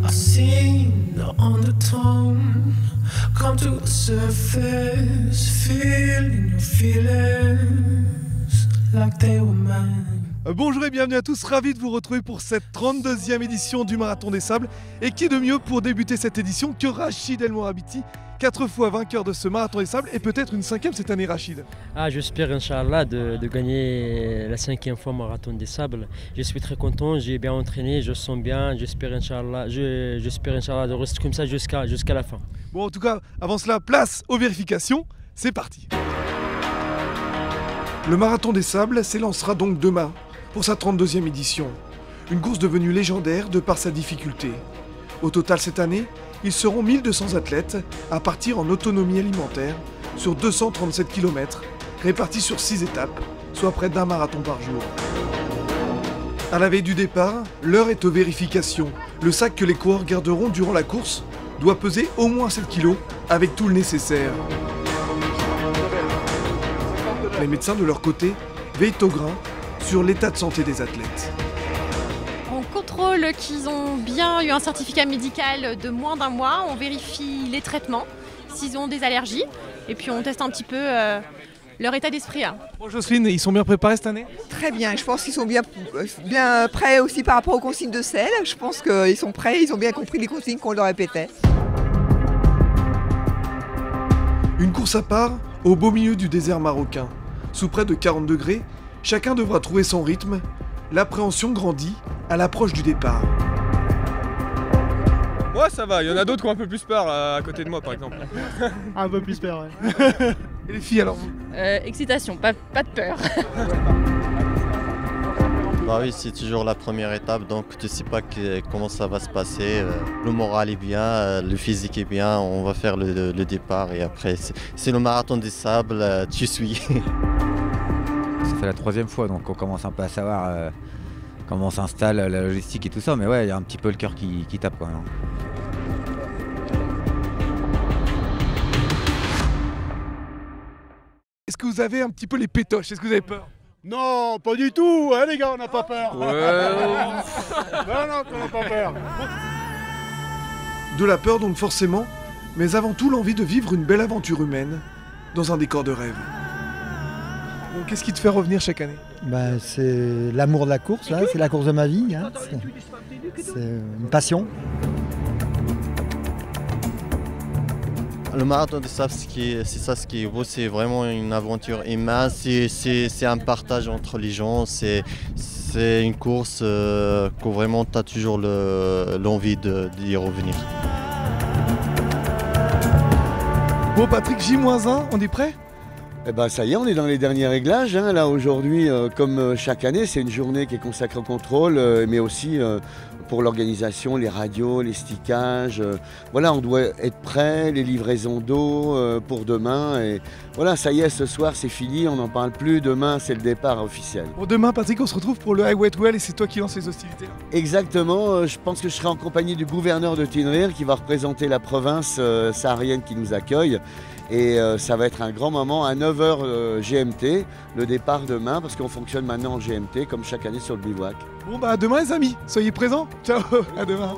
I've seen the undertone come to the surface, feeling your feelings like they were mine. Bonjour et bienvenue à tous, ravi de vous retrouver pour cette 32e édition du Marathon des Sables. Et qui de mieux pour débuter cette édition que Rachid El Morabiti, 4 fois vainqueur de ce Marathon des Sables et peut-être une 5e cette année, Rachid. J'espère Inch'Allah de gagner la 5e fois Marathon des Sables. Je suis très content, j'ai bien entraîné, je sens bien, j'espère Inch'Allah de rester comme ça jusqu'à la fin. Bon, en tout cas, avant cela, place aux vérifications, c'est parti. Le Marathon des Sables s'élancera donc demain pour sa 32e édition. Une course devenue légendaire de par sa difficulté. Au total cette année, ils seront 1200 athlètes à partir en autonomie alimentaire sur 237 km, répartis sur 6 étapes, soit près d'un marathon par jour. À la veille du départ, l'heure est aux vérifications. Le sac que les coureurs garderont durant la course doit peser au moins 7 kg avec tout le nécessaire. Les médecins de leur côté veillent au grain sur l'état de santé des athlètes. On contrôle qu'ils ont bien eu un certificat médical de moins d'un mois, on vérifie les traitements, s'ils ont des allergies, et puis on teste un petit peu leur état d'esprit. Bon, Jocelyne, ils sont bien préparés cette année? Très bien, je pense qu'ils sont bien prêts aussi par rapport aux consignes de sel. Je pense qu'ils sont prêts, ils ont bien compris les consignes qu'on leur répétait. Une course à part au beau milieu du désert marocain. Sous près de 40 degrés, chacun devra trouver son rythme. L'appréhension grandit à l'approche du départ. Moi ça va, il y en a d'autres qui ont un peu plus peur à côté de moi par exemple. Un peu plus peur, ouais. Et les filles alors? Excitation, pas de peur. Bah oui, c'est toujours la première étape, donc tu sais pas comment ça va se passer. Le moral est bien, le physique est bien, on va faire le départ et après c'est le Marathon des Sables, tu suis. Ça fait la 3e fois, donc on commence un peu à savoir comment s'installe la logistique et tout ça, mais ouais, il y a un petit peu le cœur qui tape quand même. Est-ce que vous avez un petit peu les pétoches? Est-ce que vous avez peur? Non, pas du tout, hein, les gars, on n'a pas peur. Ouais. Non, on n'a pas peur. De la peur donc forcément, mais avant tout l'envie de vivre une belle aventure humaine dans un décor de rêve. Bon, qu'est-ce qui te fait revenir chaque année? C'est l'amour de la course, là. C'est la course de ma vie. Hein. C'est une passion. Le Marathon des Sables, c'est ça ce qui est beau, c'est vraiment une aventure humaine, c'est un partage entre les gens, c'est une course que vraiment tu as toujours l'envie d'y revenir. Bon Patrick, J-1, on est prêt? Eh ben ça y est, on est dans les derniers réglages. Hein. Là aujourd'hui, comme chaque année, c'est une journée qui est consacrée au contrôle, mais aussi pour l'organisation, les radios, les stickages. Voilà, on doit être prêt, les livraisons d'eau pour demain. Et voilà, ça y est, ce soir c'est fini, on n'en parle plus. Demain, c'est le départ officiel. Bon, demain, Patrick, on se retrouve pour le High Weight Well et c'est toi qui lance les hostilités. Exactement, je pense que je serai en compagnie du gouverneur de Tinrir qui va représenter la province saharienne qui nous accueille. Et ça va être un grand moment à 9h GMT, le départ demain, parce qu'on fonctionne maintenant en GMT, comme chaque année sur le bivouac. Bon bah à demain les amis, soyez présents, ciao, à demain.